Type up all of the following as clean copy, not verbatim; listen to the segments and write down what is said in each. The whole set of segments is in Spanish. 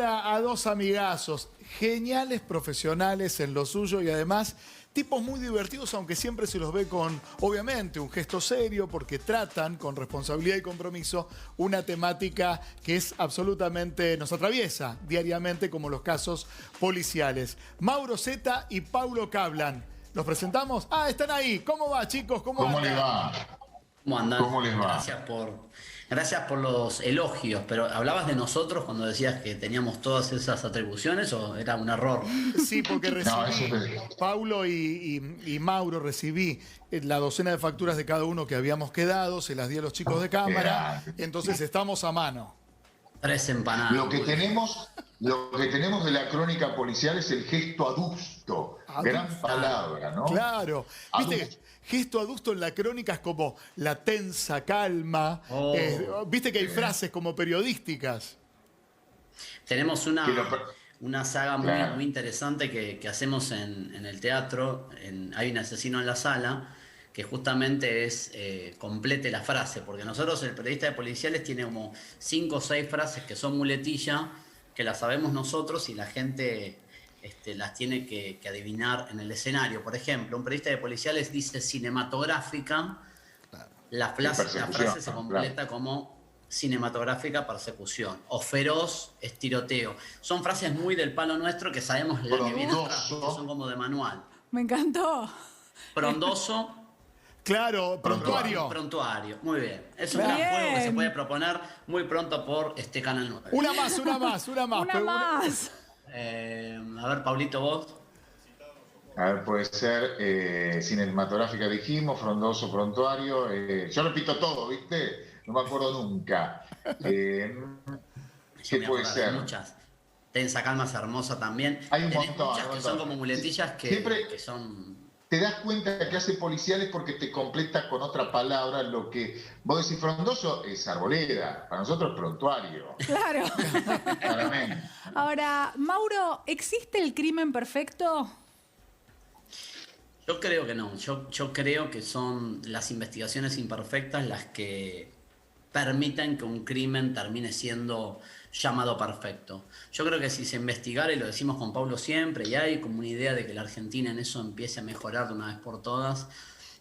A dos amigazos, geniales profesionales en lo suyo y además tipos muy divertidos, aunque siempre se los ve con, obviamente, un gesto serio porque tratan con responsabilidad y compromiso una temática que es absolutamente, nos atraviesa diariamente como los casos policiales. Mauro Zeta y Paulo Kaplan. ¿Los presentamos? Ah, están ahí. ¿Cómo va, chicos? ¿Cómo ¿Cómo andan? les va? ¿Cómo andan? ¿Cómo les va? Gracias por los elogios, pero ¿hablabas de nosotros cuando decías que teníamos todas esas atribuciones o era un error? Sí, porque No, recibí, Paulo y Mauro, recibí la docena de facturas de cada uno que habíamos quedado, se las di a los chicos de cámara, entonces estamos a mano. 3 empanadas. Lo que tenemos de la crónica policial es el gesto adusto. Gran palabra, ¿no? Claro. ¿Viste? Gesto adusto en la crónica es como la tensa calma. Viste que hay frases como periodísticas. Tenemos una saga muy interesante que hacemos en el teatro. Hay un asesino en la sala que justamente es complete la frase, porque nosotros, el periodista de policiales, tiene como 5 o 6 frases que son muletilla, que las sabemos nosotros y la gente las tiene que adivinar en el escenario. Por ejemplo, un periodista de policiales dice cinematográfica, la frase se completa como cinematográfica persecución, o feroz es tiroteo. Son frases muy del palo nuestro que sabemos la que viene atrás, que son como de manual. Me encantó. Frondoso. Claro, prontuario. Prontuario, muy bien. Es un gran juego que se puede proponer muy pronto por este Canal 9. Una más. Una más. A ver, Pablito, vos. A ver, puede ser cinematográfica, dijimos, frondoso, prontuario. Yo repito todo, ¿viste? No me acuerdo nunca. ¿Qué puede ser? Muchas. Tensa calma es hermosa también. Hay un Tenés montón. muchas que son como muletillas que son... Te das cuenta que hace policiales porque te completa con otra palabra. Lo que vos decís frondoso es arboleda, para nosotros es prontuario. Claro. Claramente. Ahora, Mauro, ¿existe el crimen perfecto? Yo creo que no. Yo creo que son las investigaciones imperfectas las que permiten que un crimen termine siendo llamado perfecto. Yo creo que si se investigara, y lo decimos con Pablo siempre, y hay como una idea de que la Argentina en eso empiece a mejorar de una vez por todas,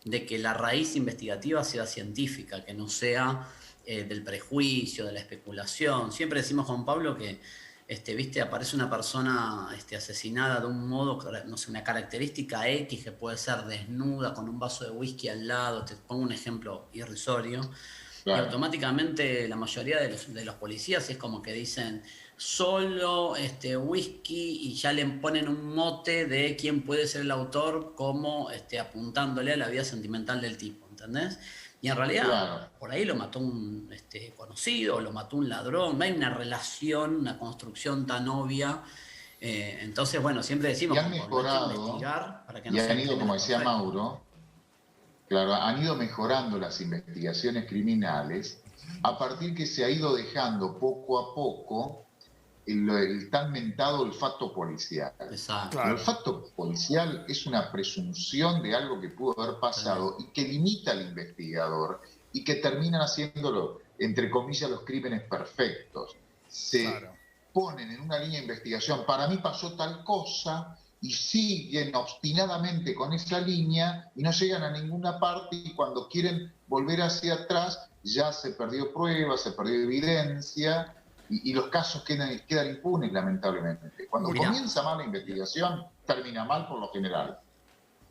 de que la raíz investigativa sea científica, que no sea del prejuicio, de la especulación. Siempre decimos con Pablo que viste, aparece una persona asesinada de un modo, no sé, una característica X que puede ser desnuda, con un vaso de whisky al lado, te pongo un ejemplo irrisorio. Claro. Y automáticamente la mayoría de los policías es como que dicen solo whisky y ya le ponen un mote de quién puede ser el autor como apuntándole a la vida sentimental del tipo, ¿entendés? Y en realidad por ahí lo mató un conocido, lo mató un ladrón, no hay una relación, una construcción tan obvia. Entonces, bueno, siempre decimos que hay que investigar para que no han ido, como decía Mauro, claro, han ido mejorando las investigaciones criminales a partir que se ha ido dejando poco a poco el tan mentado olfato policial. Exacto. Claro. El olfato policial es una presunción de algo que pudo haber pasado y que limita al investigador y que terminan haciéndolo, entre comillas, los crímenes perfectos. Se ponen en una línea de investigación, para mí pasó tal cosa, y siguen obstinadamente con esa línea y no llegan a ninguna parte, y cuando quieren volver hacia atrás ya se perdió prueba, se perdió evidencia y los casos quedan impunes, lamentablemente. Cuando comienza mal la investigación, termina mal por lo general.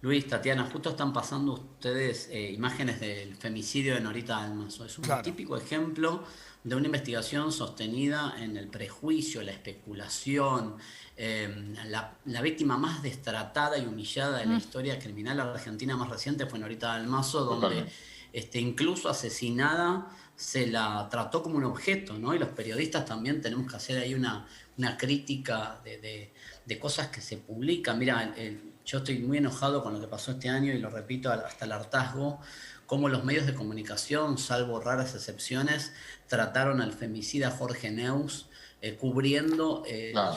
Luis, Tatiana, justo están pasando ustedes imágenes del femicidio de Norita Dalmaso. Es un típico ejemplo de una investigación sostenida en el prejuicio, la especulación, la víctima más destratada y humillada de la historia criminal argentina más reciente fue Norita Dalmaso, donde incluso asesinada se la trató como un objeto, ¿no? Y los periodistas también tenemos que hacer ahí una crítica de cosas que se publican. Mira, yo estoy muy enojado con lo que pasó este año y lo repito hasta el hartazgo, cómo los medios de comunicación, salvo raras excepciones, trataron al femicida Jorge Neus cubriendo...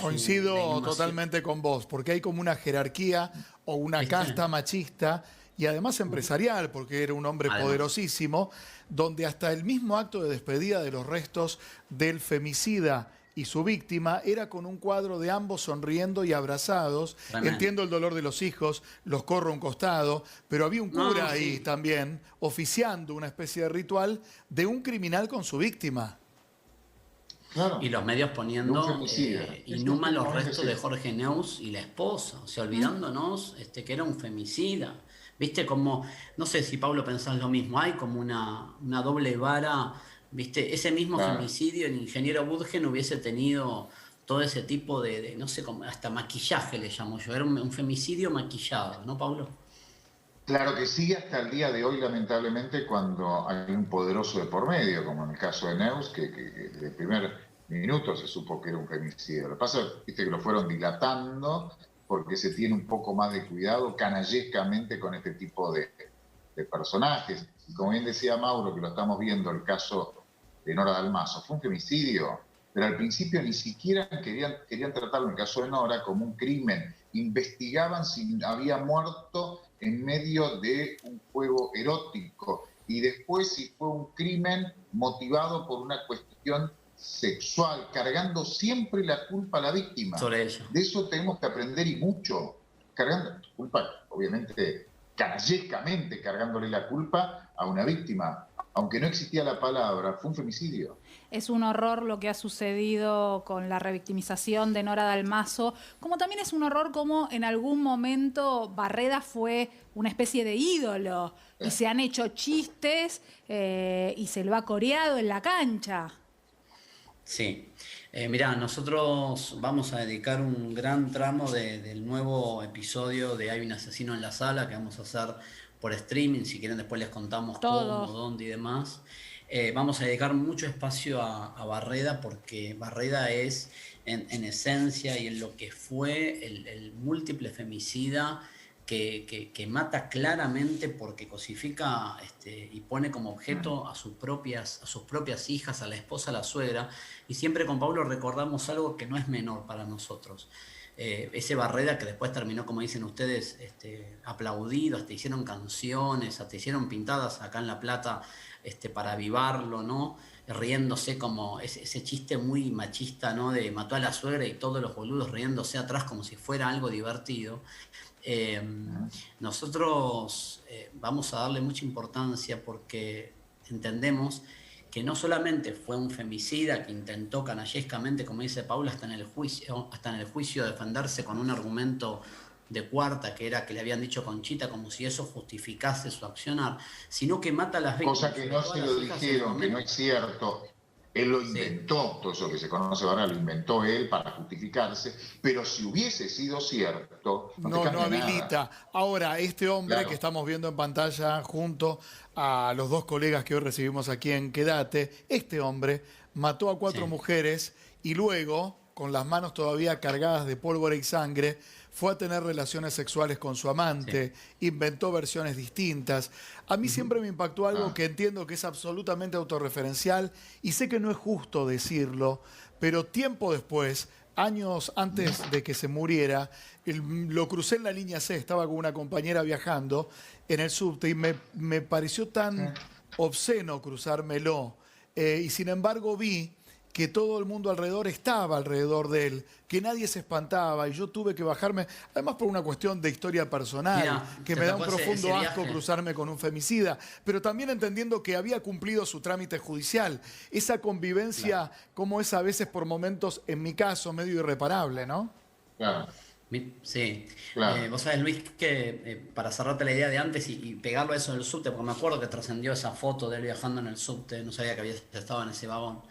Coincido totalmente con vos, porque hay como una jerarquía o una casta machista y además empresarial, porque era un hombre poderosísimo, donde hasta el mismo acto de despedida de los restos del femicida y su víctima era con un cuadro de ambos sonriendo y abrazados. Tremendo. Entiendo el dolor de los hijos, los corro a un costado, pero había un cura No, ahí sí. también oficiando una especie de ritual de un criminal con su víctima. Claro. Y los medios De un poniendo femicida. inhuman los Justamente restos de sí. Jorge Neus y la esposa, o sea, olvidándonos que era un femicida. Viste como, no sé si Pablo pensás lo mismo, hay como una doble vara, viste, ese mismo Claro. femicidio, el ingeniero Budgen hubiese tenido todo ese tipo no sé, como hasta maquillaje le llamo yo, era un femicidio maquillado, ¿no, Pablo? Claro que sí, hasta el día de hoy, lamentablemente, cuando hay un poderoso de por medio, como en el caso de Neus, que desde el primer minuto se supo que era un femicidio. Lo que pasa es que lo fueron dilatando porque se tiene un poco más de cuidado canallescamente con este tipo de personajes. Y como bien decía Mauro, que lo estamos viendo, el caso de Nora Dalmazo, fue un femicidio, pero al principio ni siquiera querían tratarlo, en el caso de Nora, como un crimen. Investigaban si había muerto en medio de un juego erótico y después si fue un crimen motivado por una cuestión sexual, cargando siempre la culpa a la víctima. Sobre ella. De eso tenemos que aprender y mucho. Cargando culpa, obviamente, canallescamente cargándole la culpa a una víctima. Aunque no existía la palabra, fue un femicidio. Es un horror lo que ha sucedido con la revictimización de Nora Dalmazo, como también es un horror como en algún momento Barreda fue una especie de ídolo y se han hecho chistes y se lo ha coreado en la cancha. Sí. Mirá, nosotros vamos a dedicar un gran tramo del nuevo episodio de Hay un asesino en la sala que vamos a hacer por streaming. Si quieren después les contamos Todo. cómo, dónde y demás. Vamos a dedicar mucho espacio a Barreda porque Barreda es en esencia y en lo que fue el múltiple femicida que mata claramente porque cosifica y pone como objeto a sus propias hijas, a la esposa, a la suegra. Y siempre con Pablo recordamos algo que no es menor para nosotros. Ese Barreda que después terminó, como dicen ustedes, aplaudido, hasta hicieron canciones, hasta hicieron pintadas acá en La Plata para avivarlo, ¿no? Riéndose como ese chiste muy machista, ¿no? De mató a la suegra y todos los boludos riéndose atrás como si fuera algo divertido. Nosotros vamos a darle mucha importancia porque entendemos que no solamente fue un femicida que intentó canallescamente, como dice Paula, hasta en el juicio defenderse con un argumento de cuarta, que era que le habían dicho Conchita, como si eso justificase su accionar, sino que mata a las víctimas. Cosa que no se lo dijeron, que no es cierto. Él lo inventó, todo eso que se conoce ahora lo inventó él para justificarse, pero si hubiese sido cierto, No habilita. Nada. Ahora, este hombre Claro. que estamos viendo en pantalla junto a los dos colegas que hoy recibimos aquí en Quédate, este hombre mató a 4 mujeres y luego, con las manos todavía cargadas de pólvora y sangre, fue a tener relaciones sexuales con su amante, inventó versiones distintas. A mí siempre me impactó algo que entiendo que es absolutamente autorreferencial y sé que no es justo decirlo, pero tiempo después, años antes de que se muriera, lo crucé en la línea C, estaba con una compañera viajando en el subte y me pareció tan obsceno cruzármelo. Y sin embargo vi que todo el mundo estaba alrededor de él, que nadie se espantaba y yo tuve que bajarme, además por una cuestión de historia personal, Mirá, que te me da un tocó profundo ese asco viaje. cruzarme con un femicida, pero también entendiendo que había cumplido su trámite judicial. Esa convivencia, como es a veces por momentos, en mi caso, medio irreparable, ¿no? Claro. Sí. Claro. Vos sabés, Luis, que para cerrarte la idea de antes y pegarlo a eso del subte, porque me acuerdo que trascendió esa foto de él viajando en el subte, no sabía que había estado en ese vagón.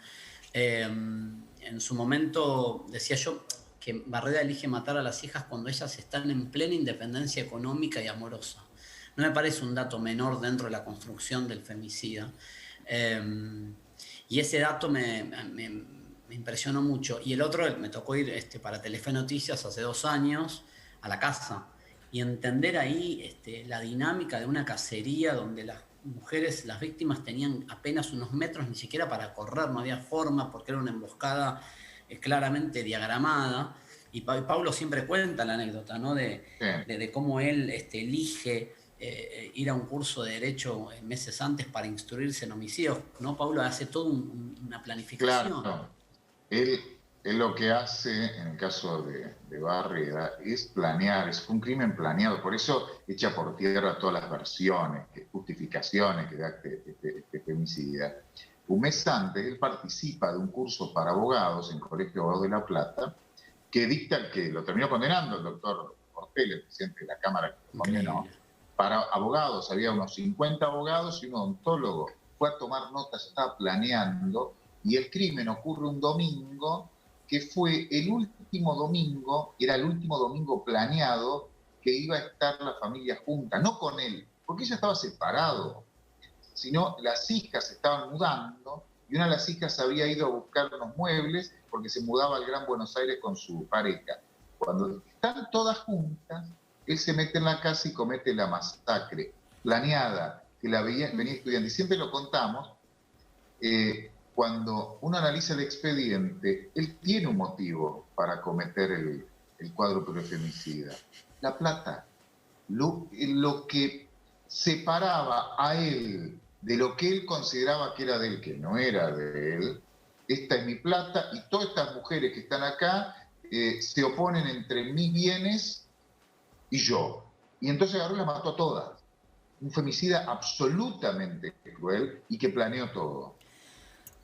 En su momento decía yo que Barreda elige matar a las hijas cuando ellas están en plena independencia económica y amorosa. No me parece un dato menor dentro de la construcción del femicida. Y ese dato me impresionó mucho. Y el otro, me tocó ir para Telefe Noticias hace 2 años a la casa y entender ahí la dinámica de una cacería donde las mujeres, las víctimas tenían apenas unos metros ni siquiera para correr, no había forma porque era una emboscada claramente diagramada. Y Paulo siempre cuenta la anécdota, ¿no? de cómo él elige ir a un curso de derecho meses antes para instruirse en homicidios, ¿no? Paulo hace toda una planificación. Claro. Él Él lo que hace, en el caso de Barreda, es planear, es un crimen planeado, por eso echa por tierra todas las versiones, justificaciones que da este femicida. Un mes antes, él participa de un curso para abogados en el Colegio de Abogados de La Plata, que dicta el que lo terminó condenando el doctor Ortel, el presidente de la Cámara, que lo condenó. Para abogados, había unos 50 abogados y un odontólogo. Fue a tomar notas, estaba planeando, y el crimen ocurre un domingo, que fue el último domingo, era el último domingo planeado que iba a estar la familia junta, no con él, porque ella estaba separado, sino las hijas se estaban mudando y una de las hijas había ido a buscar unos muebles porque se mudaba al Gran Buenos Aires con su pareja. Cuando están todas juntas, él se mete en la casa y comete la masacre planeada, que la venía estudiando, y siempre lo contamos. Cuando uno analiza el expediente, él tiene un motivo para cometer el cuádruple femicida. La plata. Lo que separaba a él de lo que él consideraba que era de él, que no era de él, esta es mi plata, y todas estas mujeres que están acá se oponen entre mis bienes y yo. Y entonces agarró y las mató a todas. Un femicida absolutamente cruel y que planeó todo.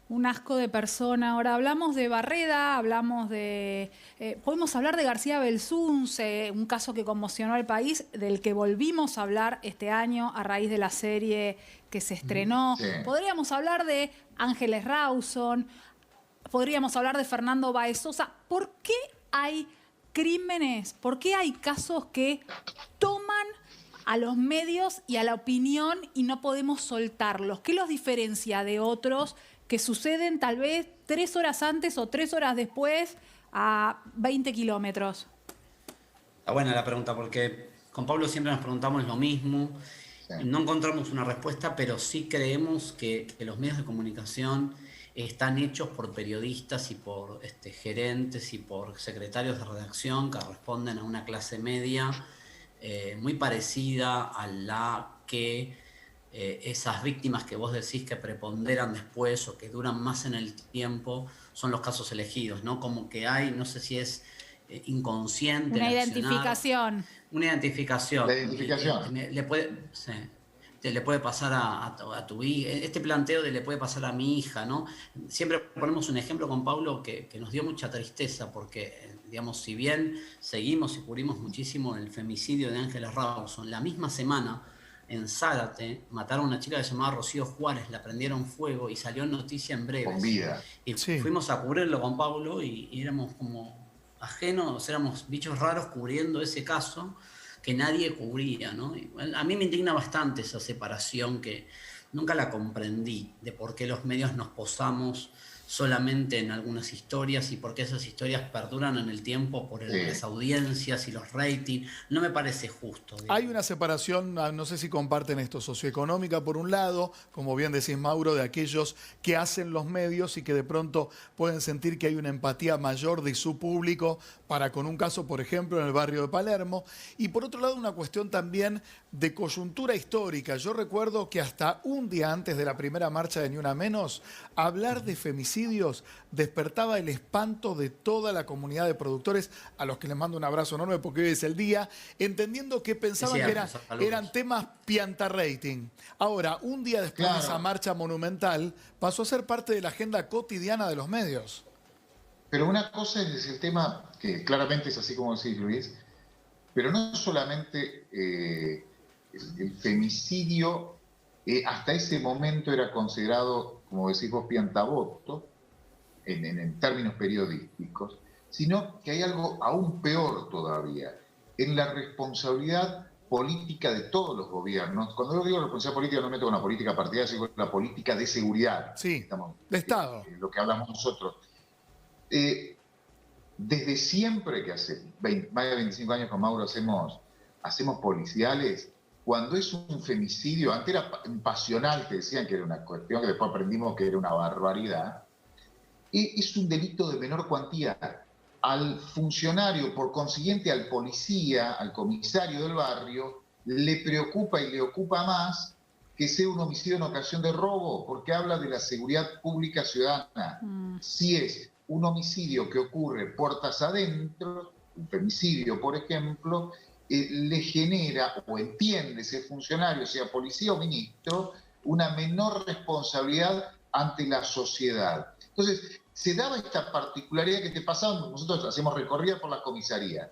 Un asco de persona. Ahora hablamos de Barreda, hablamos de... podemos hablar de García Belsunce, un caso que conmocionó al país, del que volvimos a hablar este año a raíz de la serie que se estrenó. Sí. Podríamos hablar de Ángeles Rawson, podríamos hablar de Fernando Báez Sosa. ¿Por qué hay crímenes? ¿Por qué hay casos que toman a los medios y a la opinión y no podemos soltarlos? ¿Qué los diferencia de otros que suceden tal vez 3 horas antes o 3 horas después a 20 kilómetros? Está buena la pregunta, porque con Pablo siempre nos preguntamos lo mismo. Sí. No encontramos una respuesta, pero sí creemos que los medios de comunicación están hechos por periodistas y por gerentes y por secretarios de redacción que responden a una clase media muy parecida a la que esas víctimas que vos decís que preponderan después o que duran más en el tiempo son los casos elegidos, ¿no? Como que hay, no sé si es inconsciente. Una identificación. Una identificación. La identificación. Le puede pasar a tu hija. Este planteo de le puede pasar a mi hija, ¿no? Siempre ponemos un ejemplo con Pablo que nos dio mucha tristeza porque, digamos, si bien seguimos y cubrimos muchísimo el femicidio de Ángeles Rawson, la misma semana en Zárate mataron a una chica que se llamaba Rocío Juárez, la prendieron fuego y salió en noticia en breve. Con vida. Y Sí. fuimos a cubrirlo con Pablo y éramos como ajenos, éramos bichos raros cubriendo ese caso que nadie cubría, ¿no? Y a mí me indigna bastante esa separación que nunca la comprendí, de por qué los medios nos posamos solamente en algunas historias y por qué esas historias perduran en el tiempo por las audiencias y los ratings. No me parece justo. Digamos. Hay una separación, no sé si comparten esto, socioeconómica por un lado, como bien decís Mauro, de aquellos que hacen los medios y que de pronto pueden sentir que hay una empatía mayor de su público para con un caso, por ejemplo, en el barrio de Palermo. Y por otro lado, una cuestión también de coyuntura histórica. Yo recuerdo que hasta un día antes de la primera marcha de Ni Una Menos, hablar de femicidios despertaba el espanto de toda la comunidad de productores, a los que les mando un abrazo enorme porque hoy es el día, entendiendo que pensaban que eran temas pianta rating. Ahora, un día después de esa marcha monumental, pasó a ser parte de la agenda cotidiana de los medios. Pero una cosa es el tema, que claramente es así como decís, Luis, pero no solamente el femicidio hasta ese momento era considerado, como decís vos, piantaboto, en términos periodísticos, sino que hay algo aún peor todavía, en la responsabilidad política de todos los gobiernos. Cuando yo digo responsabilidad política no me meto con la política partidaria, sino con la política de seguridad. Sí, de Estado. Lo que hablamos nosotros. Desde siempre que hace más de 25 años con Mauro hacemos policiales, cuando es un femicidio, antes era pasional, que decían que era una cuestión, que después aprendimos que era una barbaridad, es un delito de menor cuantía. Al funcionario, por consiguiente al policía, al comisario del barrio, le preocupa y le ocupa más que sea un homicidio en ocasión de robo, porque habla de la seguridad pública ciudadana. Si es un homicidio que ocurre puertas adentro, un femicidio, por ejemplo, le genera o entiende ese funcionario, sea policía o ministro, una menor responsabilidad ante la sociedad. Entonces, se daba esta particularidad que te pasaba, nosotros hacemos recorrida por la comisaría.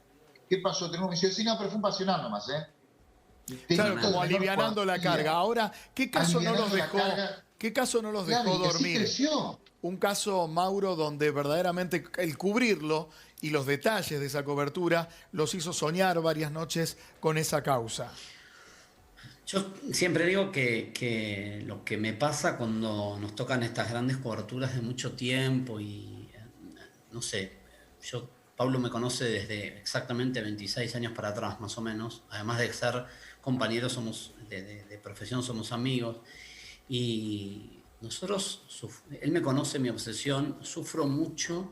¿Qué pasó? Tenemos un homicidio, sí, no, pero fue un pasional nomás, ¿eh? Claro, como alivianando la carga. Ahora, ¿qué caso no los dejó, ¿qué caso no los dejó dormir? Creció. Un caso, Mauro, donde verdaderamente el cubrirlo y los detalles de esa cobertura los hizo soñar varias noches con esa causa. Yo siempre digo que lo que me pasa cuando nos tocan estas grandes coberturas de mucho tiempo y, no sé, Pablo me conoce desde exactamente 26 años para atrás, más o menos. Además de ser compañeros de profesión, somos amigos. Y nosotros, él me conoce mi obsesión, sufro mucho,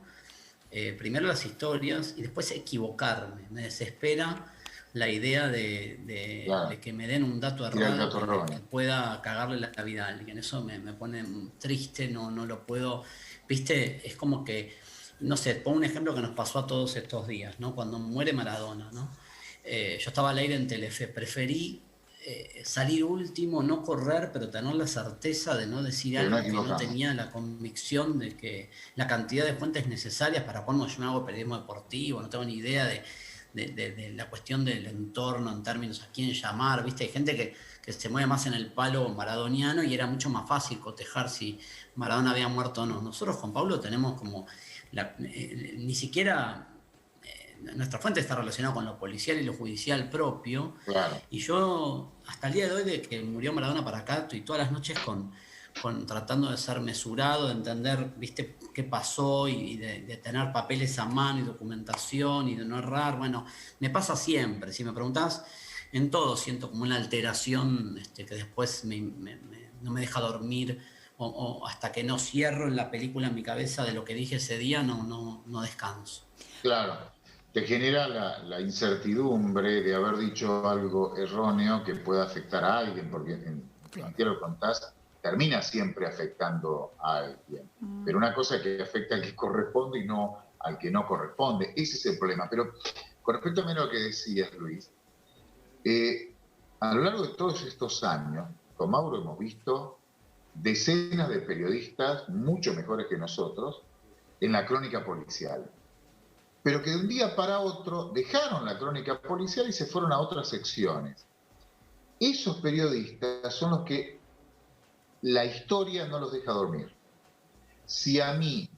primero las historias y después equivocarme. Me desespera la idea de que me den un dato errado que pueda cagarle la vida a alguien. Eso me pone triste, no lo puedo. Viste, es como que, no sé, pongo un ejemplo que nos pasó a todos estos días, ¿no? Cuando muere Maradona, ¿no? Yo estaba al aire en Telefe, preferí salir último, no correr, pero tener la certeza de no decir algo que no tenía la convicción de que la cantidad de fuentes necesarias para cuando yo no hago periodismo deportivo, no tengo ni idea de la cuestión del entorno en términos a quién llamar, ¿viste? Hay gente que se mueve más en el palo maradoniano y era mucho más fácil cotejar si Maradona había muerto o no. Nosotros con Pablo tenemos como ni siquiera nuestra fuente está relacionada con lo policial y lo judicial propio. Claro. Y yo, hasta el día de hoy, de que murió Maradona para acá, estoy todas las noches tratando de ser mesurado, de entender, viste, qué pasó y de tener papeles a mano y documentación y de no errar. Bueno, me pasa siempre. Si me preguntás, en todo siento como una alteración que después no me deja dormir o hasta que no cierro en la película en mi cabeza de lo que dije ese día, no descanso. Claro. Te genera la incertidumbre de haber dicho algo erróneo que pueda afectar a alguien, porque en lo contás, termina siempre afectando a alguien. Pero una cosa es que afecta al que corresponde y no al que no corresponde. Ese es el problema. Pero con respecto a lo que decías, Luis, a lo largo de todos estos años, con Mauro hemos visto decenas de periodistas, mucho mejores que nosotros, en la crónica policial, pero que de un día para otro dejaron la crónica policial y se fueron a otras secciones. Esos periodistas son los que la historia no los deja dormir. Si a ver,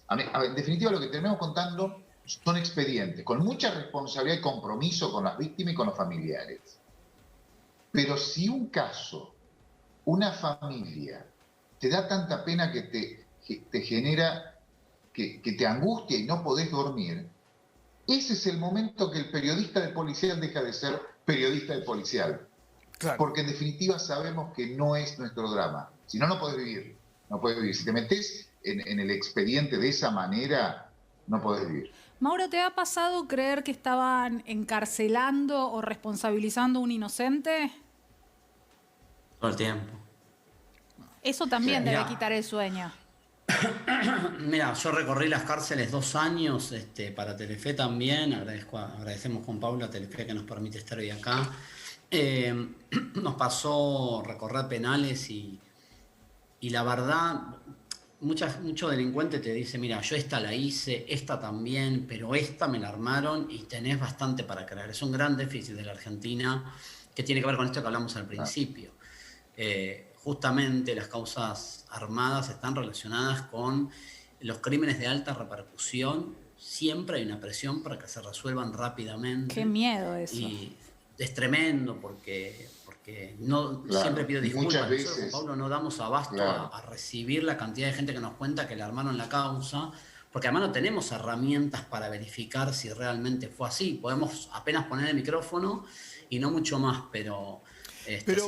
en definitiva lo que terminamos contando son expedientes, con mucha responsabilidad y compromiso con las víctimas y con los familiares. Pero si un caso, una familia, te da tanta pena que te genera, que te angustia y no podés dormir, ese es el momento que el periodista de policial deja de ser periodista de policial. Claro. Porque en definitiva sabemos que no es nuestro drama. Si no, no podés vivir. No podés vivir. Si te metés en el expediente de esa manera, no podés vivir. Mauro, ¿te ha pasado creer que estaban encarcelando o responsabilizando a un inocente? Todo el tiempo. Eso también debe quitar el sueño. Mira, yo recorrí las cárceles 2 años para Telefe también. Agradecemos con Paula a Telefe que nos permite estar hoy acá. Nos pasó recorrer penales y la verdad, mucho delincuente te dice, mira, yo esta la hice, esta también, pero esta me la armaron y tenés bastante para creer. Es un gran déficit de la Argentina que tiene que ver con esto que hablamos al principio. Justamente las causas armadas están relacionadas con los crímenes de alta repercusión. Siempre hay una presión para que se resuelvan rápidamente. Qué miedo eso. Y es tremendo porque no, claro, siempre pido disculpas. Muchas veces, nosotros con Pablo no damos abasto a recibir la cantidad de gente que nos cuenta que le armaron la causa, porque además no tenemos herramientas para verificar si realmente fue así. Podemos apenas poner el micrófono y no mucho más, pero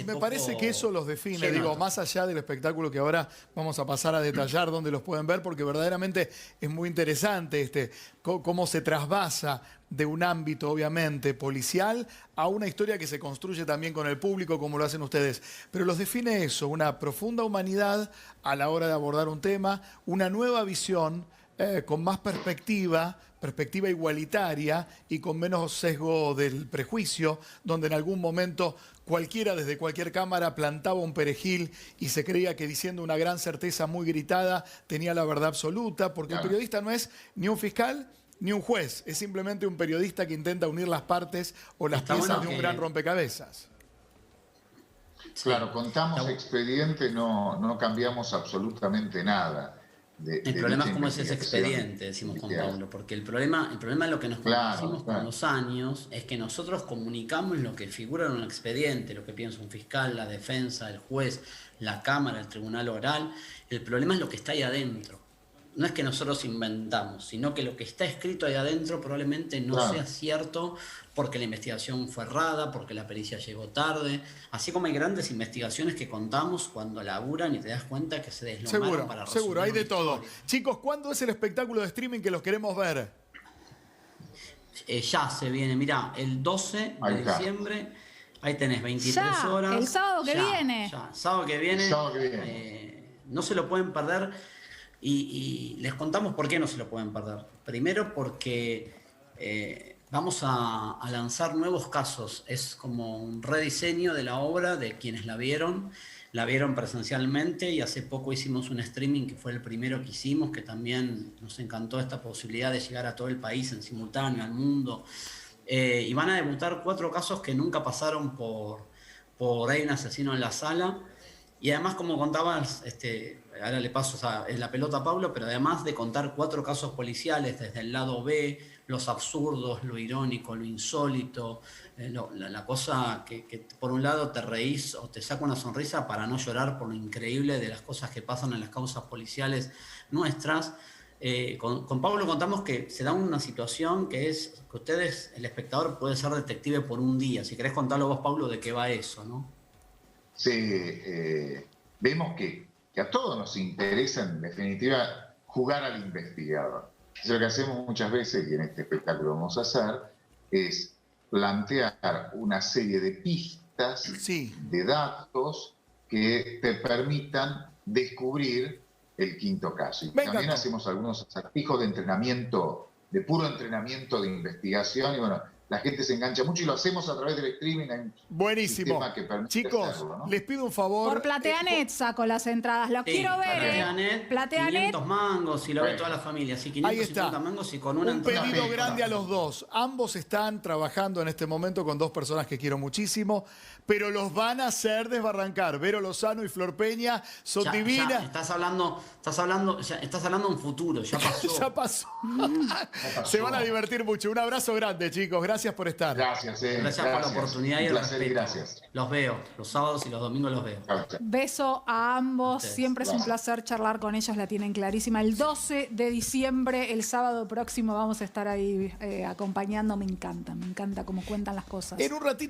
me parece que eso los define, digo, más allá del espectáculo que ahora vamos a pasar a detallar dónde los pueden ver, porque verdaderamente es muy interesante cómo se trasvasa de un ámbito, obviamente, policial a una historia que se construye también con el público, como lo hacen ustedes. Pero los define eso, una profunda humanidad a la hora de abordar un tema, una nueva visión con más perspectiva igualitaria y con menos sesgo del prejuicio, donde en algún momento cualquiera desde cualquier cámara plantaba un perejil y se creía que diciendo una gran certeza muy gritada tenía la verdad absoluta, porque el periodista no es ni un fiscal ni un juez, es simplemente un periodista que intenta unir las partes o las piezas de un gran rompecabezas. Claro, contamos expediente, no cambiamos absolutamente nada. El problema es cómo es ese expediente, decimos con Pablo, porque el problema es lo que nos conocimos con los años, es que nosotros comunicamos lo que figura en un expediente, lo que piensa un fiscal, la defensa, el juez, la cámara, el tribunal oral. El problema es lo que está ahí adentro. No es que nosotros inventamos, sino que lo que está escrito ahí adentro probablemente no sea cierto porque la investigación fue errada, porque la pericia llegó tarde. Así como hay grandes investigaciones que contamos cuando laburan y te das cuenta que se deslomaron para resolver. Seguro, hay de todo. Chicos, ¿cuándo es el espectáculo de streaming que los queremos ver? Ya se viene, mirá, el 12 de diciembre, ahí tenés 23 horas. El sábado que viene. Sábado que viene. No se lo pueden perder. Y les contamos por qué no se lo pueden perder. Primero porque vamos a lanzar nuevos casos. Es como un rediseño de la obra de quienes la vieron presencialmente, y hace poco hicimos un streaming que fue el primero que hicimos, que también nos encantó esta posibilidad de llegar a todo el país en simultáneo, al mundo. Y van a debutar 4 casos que nunca pasaron por Hay un asesino en la sala. Y además, como contabas, ahora le paso la pelota a Pablo, pero además de contar 4 casos policiales desde el lado B, los absurdos, lo irónico, lo insólito, la cosa que por un lado te reís o te saca una sonrisa para no llorar por lo increíble de las cosas que pasan en las causas policiales nuestras. Con Pablo contamos que se da una situación que es que ustedes, el espectador, puede ser detective por un día. Si querés contarlo vos, Pablo, de qué va eso, ¿no? Vemos que a todos nos interesa, en definitiva, jugar al investigador. Lo que hacemos muchas veces, y en este espectáculo vamos a hacer, es plantear una serie de pistas, de datos que te permitan descubrir el quinto caso. Y también hacemos algunos acertijos de entrenamiento, de puro entrenamiento de investigación, y bueno, la gente se engancha mucho y lo hacemos a través del streaming. Buenísimo. Chicos, hacerlo, ¿no? les pido un favor. Por PlateaNet saco las entradas. Lo quiero ver. PlateaNet, 500 mangos y lo ve toda la familia. Sí, 550 mangos y con una entrada. Un pedido grande a los dos. Ambos están trabajando en este momento con 2 personas que quiero muchísimo, pero los van a hacer desbarrancar. Vero Lozano y Flor Peña son divinas. Estás hablando en futuro, ya pasó. Ya pasó. Se van a divertir mucho. Un abrazo grande, chicos. Gracias por estar. Gracias por la oportunidad y el respeto. Gracias. Los veo, los sábados y los domingos los veo. Beso a ambos. Siempre es un placer charlar con ellos, la tienen clarísima. El 12 de diciembre, el sábado próximo, vamos a estar ahí acompañando. Me encanta cómo cuentan las cosas. En un ratito.